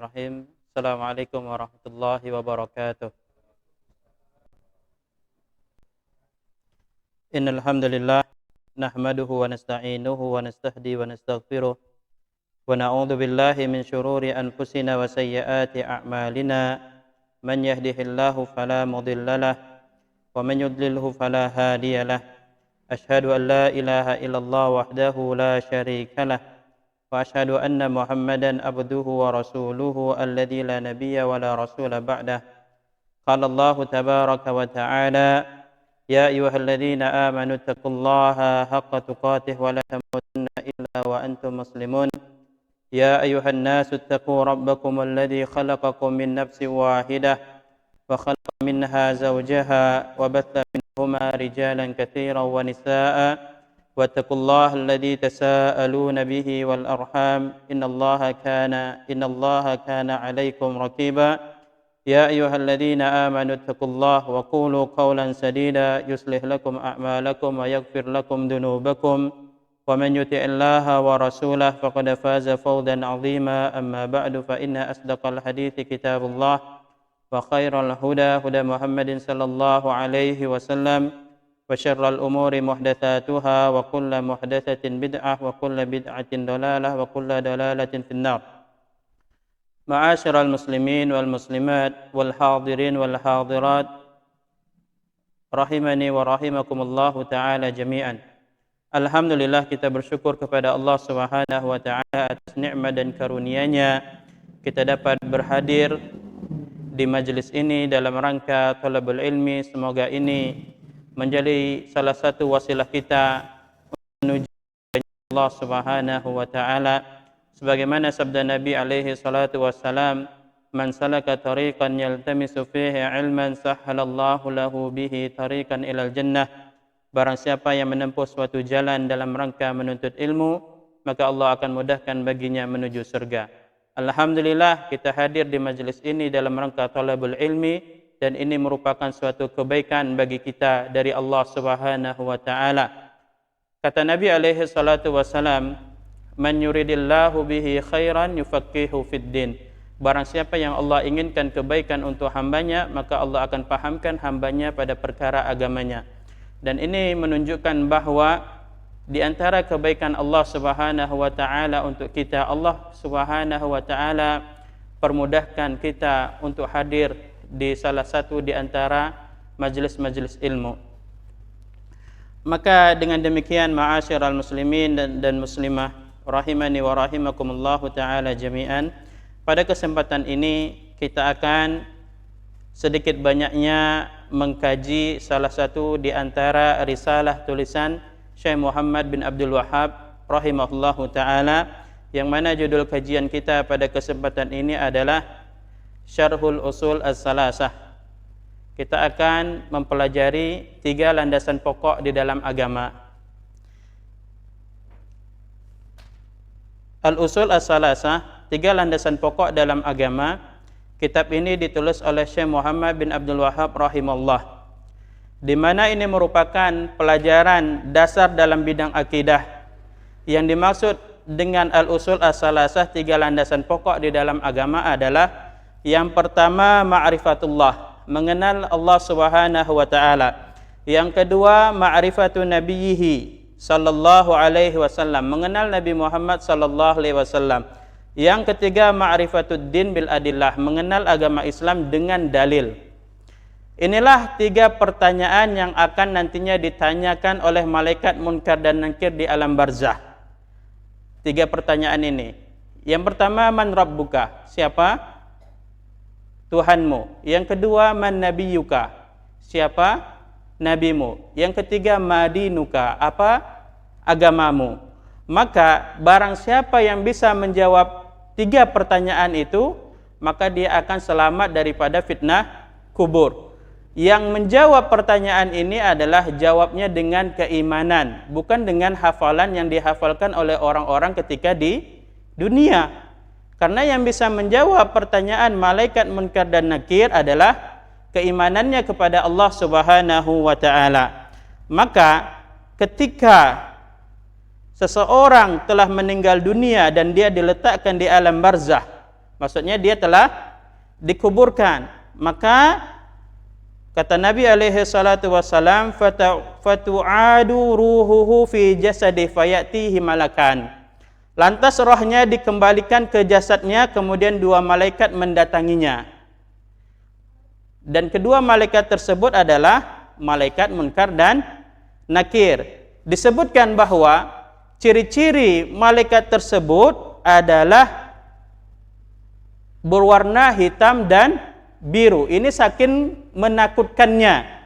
Bismillahirrahmanirrahim. Assalamualaikum warahmatullahi wabarakatuh. Innal hamdalillah nahmaduhu wa nasta'inuhu wa nastahdi wa nastaghfiruh wa na'udzu billahi min shururi anfusina wa sayyiati a'malina. Man yahdihillahu fala mudhillalah wa man yudlilhu fala hadiyalah. Ashhadu an la ilaha illallah wahdahu la syarikalah. وأشهد أن محمدا عبده ورسوله الذي لا نبي ولا رسول بعده. قال الله تبارك وتعالى يا أيها الذين آمنوا اتقوا الله حق تقاته ولا تموتن إلا وأنتم مسلمون. يا أيها الناس اتقوا ربكم الذي خلقكم من نفس واحدة وخلق منها زوجها وبث منهما رجالا كثيرا ونساء واتقوا الله الذي تساءلون به والأرحام إن الله كان عليكم رقيبا. يا أيها الذين آمنوا اتقوا الله وقولوا قولا سديدا يصلح لكم أعمالكم ويغفر لكم ذنوبكم ومن يطع الله ورسوله فقد فاز فوزا عظيما. أما بعد فإن أصدق الحديث كتاب الله وخير الهدى هدى محمد صلى الله عليه وسلم وشر الأمور محدثاتها وكل محدثة بدعة وكل بدعة ضلالة وكل ضلالة في النار. معاشر المسلمين والمسلمات والحاضرين والحاضرات rahimani wa rahimakumullahu ta'ala jami'an. Alhamdulillah, kita bersyukur kepada Allah Subhanahu wa ta'ala atas nikmat dan karunia-Nya kita dapat berhadir di majelis ini dalam rangka talabul ilmi. Semoga ini menjadi salah satu wasilah kita menuju Allah Subhanahu wa ta'ala, sebagaimana sabda Nabi alaihi salatu wassalam, man salaka tariqan yaltamisu fihi ilman sahhalallahu lahu bihi tariqan ilal jannah. Barang siapa yang menempuh suatu jalan dalam rangka menuntut ilmu, maka Allah akan mudahkan baginya menuju surga. Alhamdulillah, kita hadir di majelis ini dalam rangka talabul ilmi, dan ini merupakan suatu kebaikan bagi kita dari Allah Subhanahu wa ta'ala. Kata Nabi alaihi salatu wassalam, man yuridillahu bihi khairan yufaqihu fid din. Barang siapa yang Allah inginkan kebaikan untuk hambanya, maka Allah akan pahamkan hambanya pada perkara agamanya. Dan ini menunjukkan bahwa di antara kebaikan Allah Subhanahu wa ta'ala untuk kita, Allah Subhanahu wa ta'ala permudahkan kita untuk hadir di salah satu di antara majelis-majelis ilmu. Maka dengan demikian, ma'asyiral muslimin dan muslimah rahimani wa rahimakumullahu ta'ala jami'an, pada kesempatan ini kita akan sedikit banyaknya mengkaji salah satu di antara risalah tulisan Syekh Muhammad bin Abdul Wahhab rahimahullahu ta'ala, yang mana judul kajian kita pada kesempatan ini adalah Syarhul Usul As-Salasah. Kita akan mempelajari 3 landasan pokok di dalam agama. Al-Usul As-Salasah, 3 landasan pokok dalam agama. Kitab ini ditulis oleh Syekh Muhammad bin Abdul Wahhab rahimahullah, di mana ini merupakan pelajaran dasar dalam bidang akidah. Yang dimaksud dengan Al-Usul As-Salasah, 3 landasan pokok di dalam agama adalah: yang pertama, ma'rifatullah, mengenal Allah Subhanahu wa ta'ala. Yang kedua, ma'rifatu nabiyhi sallallahu alaihi wasallam, mengenal Nabi Muhammad sallallahu alaihi wasallam. Yang ketiga, ma'rifatud din bil adillah, mengenal agama Islam dengan dalil. Inilah 3 pertanyaan yang akan nantinya ditanyakan oleh malaikat munkar dan nakir di alam barzah. 3 pertanyaan ini. Yang pertama, man rabbuka, siapa Tuhanmu. Yang kedua, man nabiyuka, siapa nabimu. Yang ketiga, madinuka, apa agamamu. Maka barang siapa yang bisa menjawab 3 pertanyaan itu, maka dia akan selamat daripada fitnah kubur. Yang menjawab pertanyaan ini adalah jawabnya dengan keimanan, bukan dengan hafalan yang dihafalkan oleh orang-orang ketika di dunia. Karena yang bisa menjawab pertanyaan malaikat munkar dan nakir adalah keimanannya kepada Allah Subhanahu wa ta'ala. Maka ketika seseorang telah meninggal dunia dan dia diletakkan di alam barzah, Maksudnya dia telah dikuburkan. Maka kata Nabi alaihi salatu wasalam, fatu'adu ruhuhu fi jasadi fayatihi malakan. Lantas rohnya dikembalikan ke jasadnya, kemudian dua malaikat mendatanginya. Dan kedua malaikat tersebut adalah malaikat Munkar dan Nakir. Disebutkan bahwa ciri-ciri malaikat tersebut adalah berwarna hitam dan biru. Ini saking menakutkannya.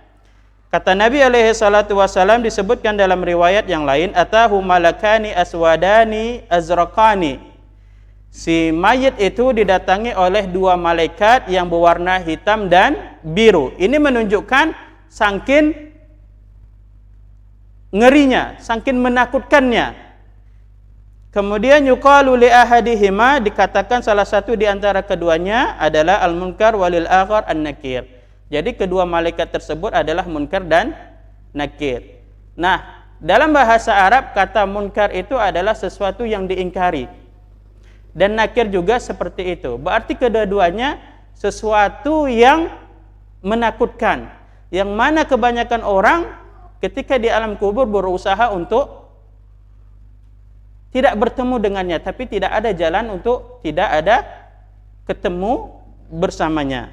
Kata Nabi alaihi salatu wasallam, disebutkan dalam riwayat yang lain, atahu malakani aswadani azraqani. Si mayit itu didatangi oleh dua malaikat yang berwarna hitam dan biru. Ini menunjukkan saking ngerinya, saking menakutkannya. Kemudian yuqalu li ahadihima, dikatakan salah satu di antara keduanya adalah al-munkar walil akhar an-nakir. Jadi kedua malaikat tersebut adalah Munkar dan Nakir. Nah, dalam bahasa Arab kata munkar itu adalah sesuatu yang diingkari. Dan nakir juga seperti itu. Berarti kedua-duanya sesuatu yang menakutkan. Yang mana kebanyakan orang ketika di alam kubur berusaha untuk tidak bertemu dengannya, tapi tidak ada jalan untuk tidak ada ketemu bersamanya.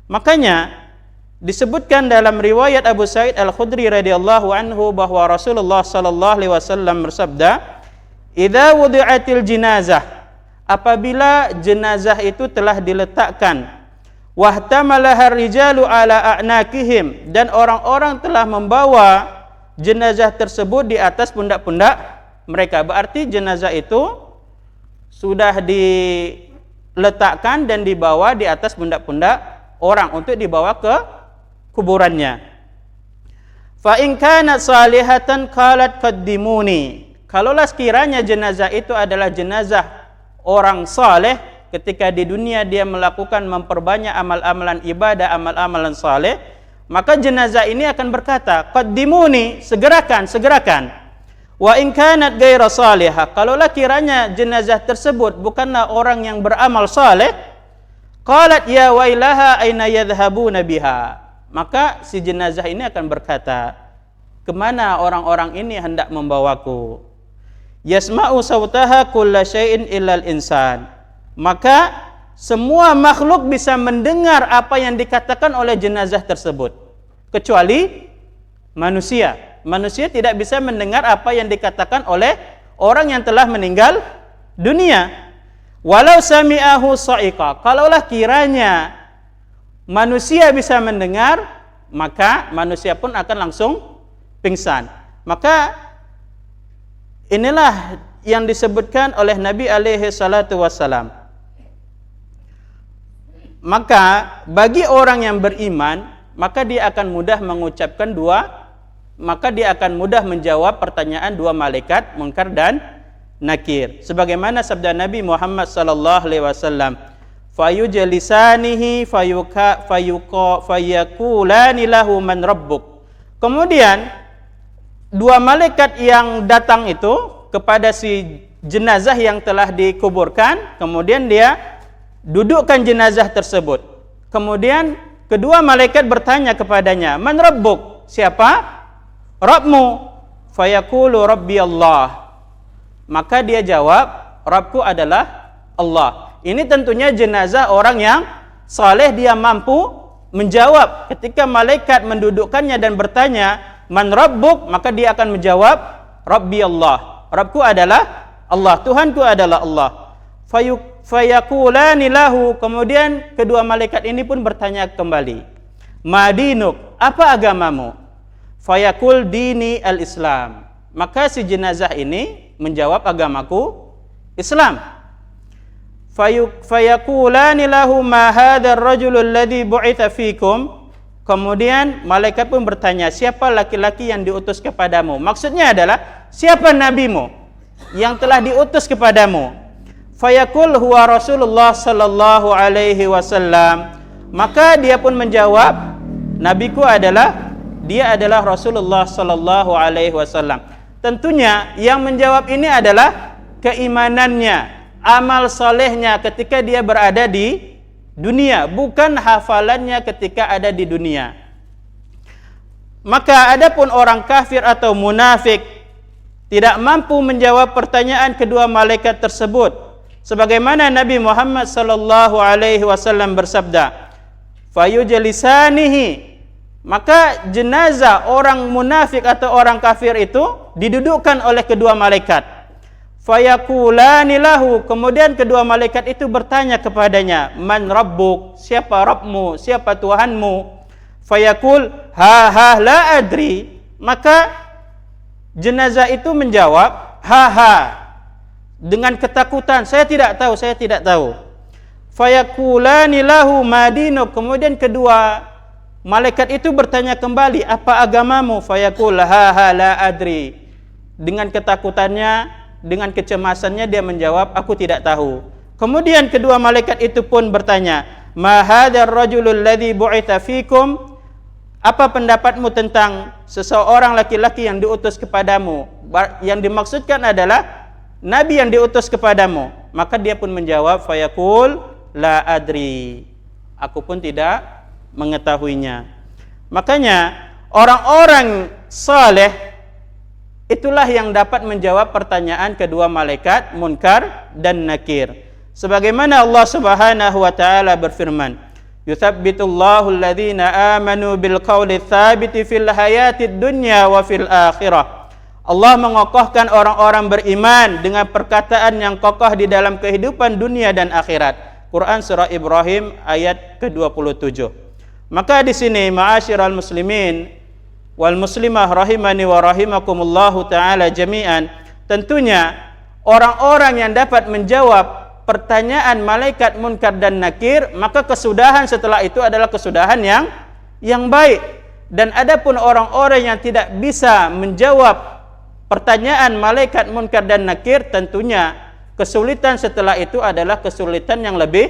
Makanya disebutkan dalam riwayat Abu Sa'id Al-Khudri radhiyallahu anhu bahwa Rasulullah sallallahu alaihi wasallam bersabda, "Idza wudi'atil jinazah," apabila jenazah itu telah diletakkan, "wahtamalaha rijalu ala a'naqihim," dan orang-orang telah membawa jenazah tersebut di atas pundak-pundak mereka. Berarti jenazah itu sudah diletakkan dan dibawa di atas pundak-pundak orang untuk dibawa ke kuburannya. Fa in kanat salihatan qalat qaddimuni. Kalaulah sekiranya jenazah itu adalah jenazah orang saleh, ketika di dunia dia melakukan memperbanyak amal-amalan ibadah, amal-amalan saleh, maka jenazah ini akan berkata, qaddimuni, segerakan, segerakan. Wa in kanat ghaira salihah, kalaulah kiranya jenazah tersebut bukanlah orang yang beramal saleh, qalat ya wailaha aina yadhhabuna biha. Maka si jenazah ini akan berkata, kemana orang-orang ini hendak membawaku? Yasma'u sautaha kulla syai'in illal insan. Maka semua makhluk bisa mendengar apa yang dikatakan oleh jenazah tersebut, kecuali manusia. Manusia tidak bisa mendengar apa yang dikatakan oleh orang yang telah meninggal dunia. Walau sami'ahu sa'iqa, kalaulah kiranya manusia bisa mendengar, maka manusia pun akan langsung pingsan. Maka inilah yang disebutkan oleh Nabi alaihi salatu wassalam. Maka bagi orang yang beriman, maka dia akan mudah mengucapkan maka dia akan mudah menjawab pertanyaan dua malaikat Munkar dan Nakir. Sebagaimana sabda Nabi Muhammad sallallahu alaihi wasallam, fayujlisanihi fayakulani lahu man rabbuk. Kemudian dua malaikat yang datang itu kepada si jenazah yang telah dikuburkan, kemudian dia dudukkan jenazah tersebut. Kemudian kedua malaikat bertanya kepadanya, man rabbuk, siapa Rabbmu? Fayaqulu rabbi Allah. Maka dia jawab, Rabbku adalah Allah. Ini tentunya jenazah orang yang saleh, dia mampu menjawab. Ketika malaikat mendudukkannya dan bertanya, man rabbuk, maka dia akan menjawab, Rabbi Allah. Rabbku adalah Allah, Tuhanku adalah Allah. Fayaqulani lahu, kemudian kedua malaikat ini pun bertanya kembali, madinuk, apa agamamu? Fayaqul dini al-Islam. Maka si jenazah ini menjawab, agamaku Islam. Fayaqulani lahu ma hadzal rajul alladhi bu'itha fikum. Kemudian malaikat pun bertanya, siapa laki-laki yang diutus kepadamu? Maksudnya adalah, siapa nabimu yang telah diutus kepadamu? Fayaqul huwa Rasulullah sallallahu alaihi wasallam. Maka dia pun menjawab, nabiku adalah Rasulullah sallallahu alaihi wasallam. Tentunya yang menjawab ini adalah keimanannya. amal solehnya ketika dia berada di dunia, bukan hafalannya ketika ada di dunia. Maka adapun orang kafir atau munafik tidak mampu menjawab pertanyaan kedua malaikat tersebut, sebagaimana Nabi Muhammad sallallahu alaihi wasallam bersabda, fayujlisanihi, maka jenazah orang munafik atau orang kafir itu didudukkan oleh kedua malaikat. Fayaqulani lahu, kemudian kedua malaikat itu bertanya kepadanya, man rabbuk, siapa Rabbmu, siapa Tuhanmu? Fayaqul ha la adri, maka jenazah itu menjawab ha dengan ketakutan, saya tidak tahu. Fayaqulani lahu madinuk, kemudian kedua malaikat itu bertanya kembali, apa agamamu? Fayaqul ha la adri, dengan ketakutannya, dengan kecemasannya dia menjawab, aku tidak tahu. Kemudian kedua malaikat itu pun bertanya, ma hadzal rajulul ladzi bu'itsa fikum, apa pendapatmu tentang seseorang laki-laki yang diutus kepadamu? Yang dimaksudkan adalah nabi yang diutus kepadamu. Maka dia pun menjawab, fayaqul la adri, aku pun tidak mengetahuinya. Makanya orang-orang saleh itulah yang dapat menjawab pertanyaan kedua malaikat Munkar dan Nakir. Sebagaimana Allah Subhanahu wa taala berfirman, yuthabbitullahu alladhina amanu bil qawli tsabiti fil hayatid dunya wa fil akhirah. Allah mengokohkan orang-orang beriman dengan perkataan yang kokoh di dalam kehidupan dunia dan akhirat. Quran surah Ibrahim ayat ke-27. Maka di sini ma'asyiral muslimin wal muslimah rahimani wa rahimakumullahu taala jami'an, tentunya orang-orang yang dapat menjawab pertanyaan malaikat Munkar dan Nakir, maka kesudahan setelah itu adalah kesudahan yang baik. Dan adapun orang-orang yang tidak bisa menjawab pertanyaan malaikat Munkar dan Nakir, tentunya kesulitan setelah itu adalah kesulitan yang lebih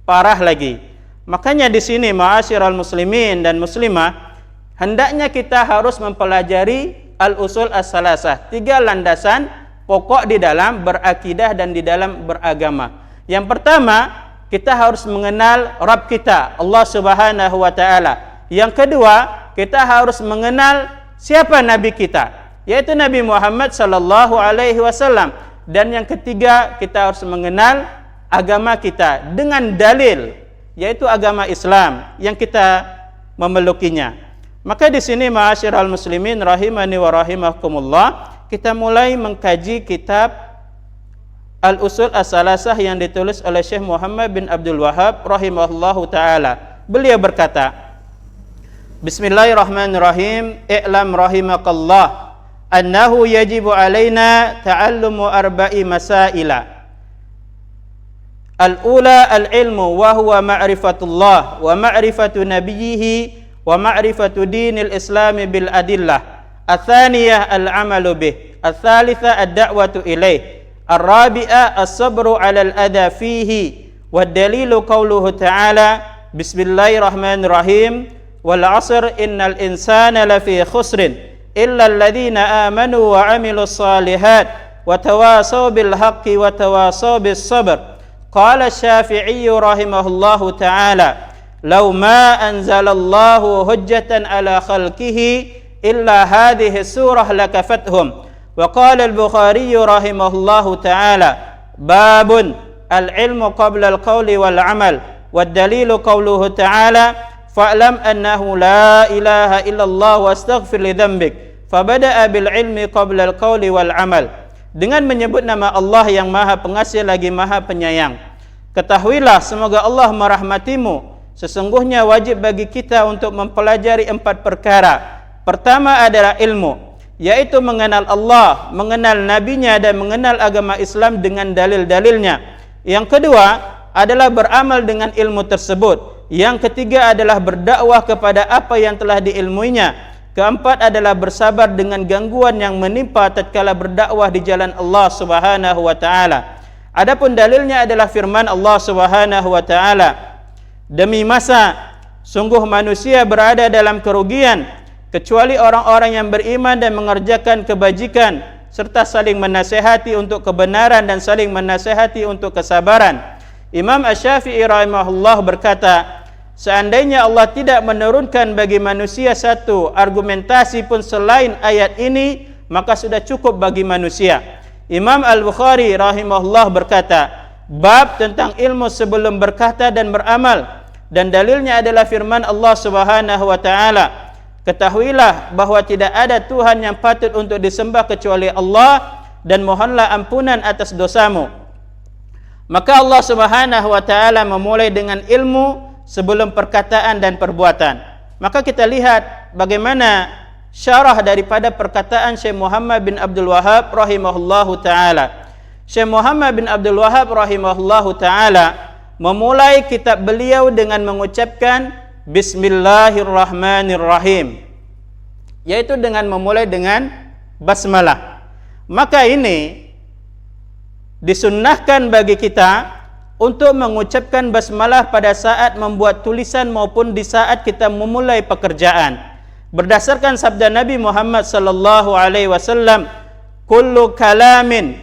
parah lagi. Makanya di sini ma'asyiral muslimin dan muslimah, hendaknya kita harus mempelajari al-usul as-salasah, 3 landasan pokok di dalam berakidah dan di dalam beragama. Yang pertama, kita harus mengenal Rabb kita, Allah Subhanahu wa taala. Yang kedua, kita harus mengenal siapa nabi kita, yaitu Nabi Muhammad sallallahu alaihi wasallam. Dan yang ketiga, kita harus mengenal agama kita dengan dalil, yaitu agama Islam yang kita memelukinya. Maka di sini ma'asyiral muslimin rahimani wa rahimakumullah, kita mulai mengkaji kitab Al-Usul As-Salasah yang ditulis oleh Syekh Muhammad bin Abdul Wahhab rahimahullahu taala. Beliau berkata, Bismillahirrahmanirrahim, i'lam rahimakallah annahu yajibu alaina ta'allumu arba'i masaila. Al-ula al-ilmu wa huwa ma'rifatullah wa ma'rifatu nabiyhi wa ma'rifatu dinil islami bil adillah. Al-thaniyah al-amalu bih. Al-thalitha ad-da'watu ilaih. Al-rabi'ah as-sabru ala al-adha fihi. Wad-dalilu qawluhu ta'ala, Bismillahirrahmanirrahim, wal 'asr innal insana lafi khusrin illa alladhina amanu wa 'amilus salihat wa tawasaw bil haqqi wa tawasaw bis sabr. Qala Asy-Syafi'i rahimahullahu ta'ala, law ma anzalallahu hujjatan ala khalqihi illa hadhihi surah lakafathum. Wa qala al-Bukhari rahimahullahu ta'ala, babun al-ilmu qabla al-qawli wal amal, wad dalilu qawluhu ta'ala, fa'lam annahu la ilaha illallah wastaghfir li dhanbik. Fabada'a bil ilmi qabla al-qawli wal amal. Dengan menyebut nama Allah yang Maha Pengasih lagi Maha Penyayang, ketahuilah semoga Allah merahmatimu, sesungguhnya wajib bagi kita untuk mempelajari 4 perkara. Pertama adalah ilmu, yaitu mengenal Allah, mengenal nabinya dan mengenal agama Islam dengan dalil-dalilnya. Yang kedua adalah beramal dengan ilmu tersebut. Yang ketiga adalah berdakwah kepada apa yang telah diilmuinya. Keempat adalah bersabar dengan gangguan yang menimpa tatkala berdakwah di jalan Allah Subhanahu wa taala. Adapun dalilnya adalah firman Allah Subhanahu wa taala, demi masa sungguh manusia berada dalam kerugian kecuali orang-orang yang beriman dan mengerjakan kebajikan serta saling menasihati untuk kebenaran dan saling menasihati untuk kesabaran. Imam Asy-Syafi'i rahimahullah berkata, seandainya Allah tidak menurunkan bagi manusia satu argumentasi pun selain ayat ini, maka sudah cukup bagi manusia. Imam Al-Bukhari rahimahullah berkata, bab tentang ilmu sebelum berkata dan beramal, dan dalilnya adalah firman Allah Subhanahu wa taala, ketahuilah bahwa tidak ada Tuhan yang patut untuk disembah kecuali Allah, dan mohonlah ampunan atas dosamu. Maka Allah Subhanahu wa taala memulai dengan ilmu sebelum perkataan dan perbuatan. Maka kita lihat bagaimana syarah daripada perkataan Syekh Muhammad bin Abdul Wahhab rahimahullahu taala. Syekh Muhammad bin Abdul Wahhab rahimahullahu taala memulai kitab beliau dengan mengucapkan Bismillahirrahmanirrahim, yaitu dengan memulai dengan basmalah. Maka ini disunnahkan bagi kita untuk mengucapkan basmalah pada saat membuat tulisan maupun di saat kita memulai pekerjaan. Berdasarkan sabda Nabi Muhammad sallallahu alaihi wasallam, kullu kalamin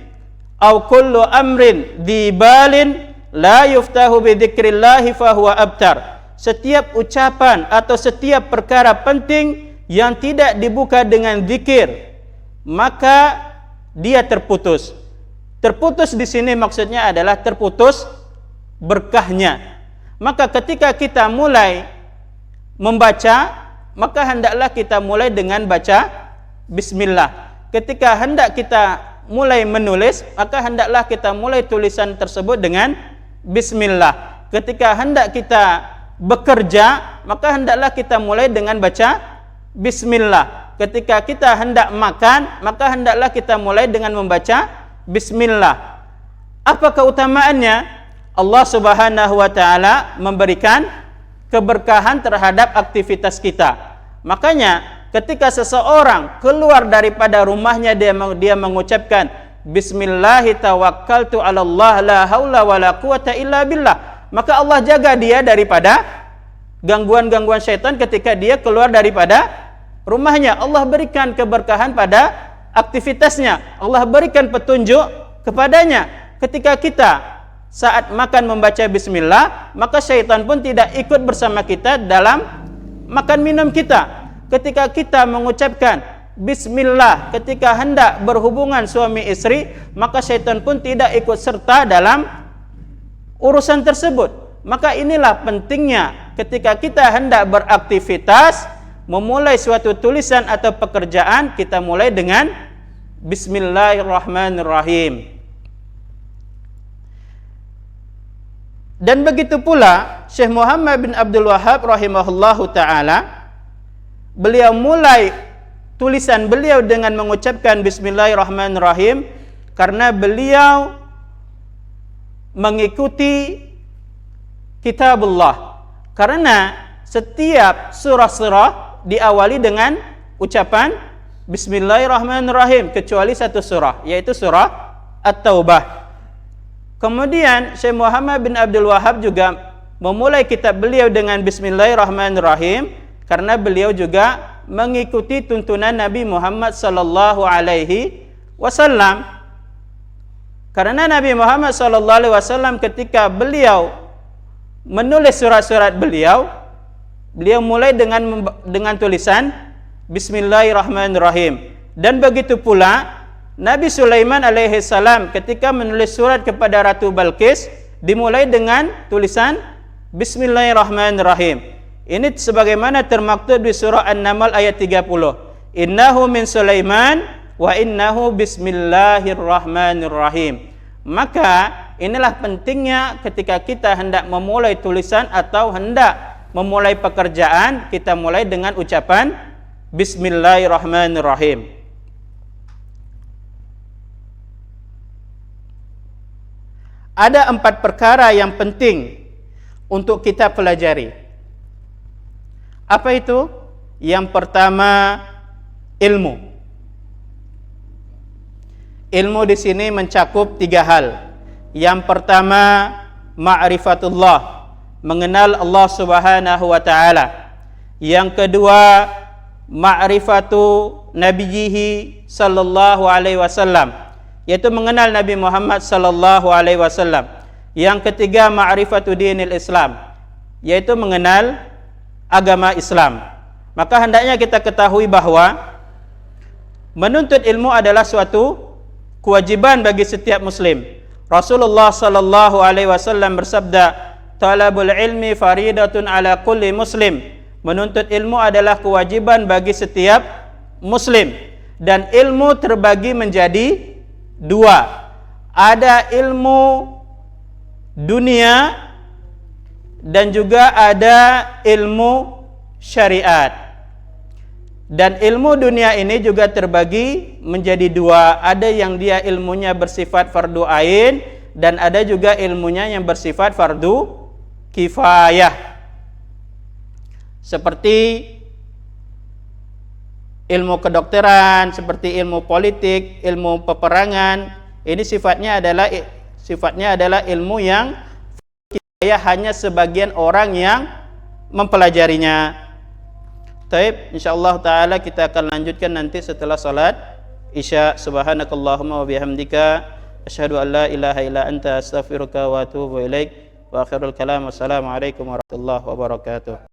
au kullu amrin dibalin la yuftahu bi dzikrillah fa huwa abtar. Setiap ucapan atau setiap perkara penting yang tidak dibuka dengan zikir, maka dia terputus. Terputus di sini maksudnya adalah terputus berkahnya. Maka ketika kita mulai membaca, maka hendaklah kita mulai dengan baca bismillah. Ketika hendak kita mulai menulis, maka hendaklah kita mulai tulisan tersebut dengan bismillah. Ketika hendak kita bekerja, maka hendaklah kita mulai dengan baca bismillah. Ketika kita hendak makan, maka hendaklah kita mulai dengan membaca bismillah. Apa keutamaannya? Allah Subhanahu wa taala memberikan keberkahan terhadap aktivitas kita. Makanya ketika seseorang keluar daripada rumahnya, dia mengucapkan bismillahi tawakkaltu 'alallah la haula wala quwata illa billah, maka Allah jaga dia daripada gangguan-gangguan syaitan ketika dia keluar daripada rumahnya. Allah berikan keberkahan pada aktivitasnya. Allah berikan petunjuk kepadanya. Ketika kita saat makan membaca bismillah, maka syaitan pun tidak ikut bersama kita dalam makan minum kita. Ketika kita mengucapkan bismillah ketika hendak berhubungan suami istri, maka syaitan pun tidak ikut serta dalam urusan tersebut. Maka inilah pentingnya ketika kita hendak beraktivitas, memulai suatu tulisan atau pekerjaan, kita mulai dengan Bismillahirrahmanirrahim. Dan begitu pula Syekh Muhammad bin Abdul Wahhab rahimahullahu taala, beliau mulai tulisan beliau dengan mengucapkan Bismillahirrahmanirrahim karena beliau mengikuti kitabullah. Karena setiap surah-surah diawali dengan ucapan Bismillahirrahmanirrahim, kecuali satu surah, yaitu surah At-Taubah. Kemudian Syekh Muhammad bin Abdul Wahhab juga memulai kitab beliau dengan Bismillahirrahmanirrahim karena beliau juga mengikuti tuntunan Nabi Muhammad sallallahu alaihi wasallam. Karena Nabi Muhammad SAW ketika beliau menulis surat-surat beliau mulai dengan tulisan Bismillahirrahmanirrahim. Dan begitu pula Nabi Sulaiman alaihissalam ketika menulis surat kepada Ratu Balqis dimulai dengan tulisan Bismillahirrahmanirrahim. Ini sebagaimana termaktub di surah An-Naml ayat 30. Innahu min Sulaiman wa innahu bismillahirrahmanirrahim. Maka inilah pentingnya ketika kita hendak memulai tulisan atau hendak memulai pekerjaan, kita mulai dengan ucapan Bismillahirrahmanirrahim. Ada 4 perkara yang penting untuk kita pelajari. Apa itu? Yang pertama, ilmu. Ilmu di sini mencakup 3 hal. Yang pertama, ma'rifatullah, mengenal Allah Subhanahu wa taala. Yang kedua, ma'rifatu nabiyhi sallallahu alaihi wasallam, yaitu mengenal Nabi Muhammad sallallahu alaihi wasallam. Yang ketiga, ma'rifatu dinil Islam, yaitu mengenal agama Islam. Maka hendaknya kita ketahui bahwa menuntut ilmu adalah suatu kewajiban bagi setiap muslim. Rasulullah sallallahu alaihi wasallam bersabda, "Talabul ilmi faridatun ala kulli muslim." Menuntut ilmu adalah kewajiban bagi setiap muslim, dan ilmu terbagi menjadi dua. Ada ilmu dunia dan juga ada ilmu syariat. Dan ilmu dunia ini juga terbagi menjadi dua. Ada yang dia ilmunya bersifat fardu ain, dan ada juga ilmunya yang bersifat fardu kifayah. Seperti ilmu kedokteran, seperti ilmu politik, ilmu peperangan. Ini sifatnya adalah ilmu yang kifayah, hanya sebagian orang yang mempelajarinya. Taib, insyaallah taala kita akan lanjutkan nanti setelah salat Isya. Subhanakallahumma wa bihamdika asyhadu an la ilaha illa anta astaghfiruka wa atubu ilaik. Wa akhirul kalam, wassalamu alaikum warahmatullahi wabarakatuh.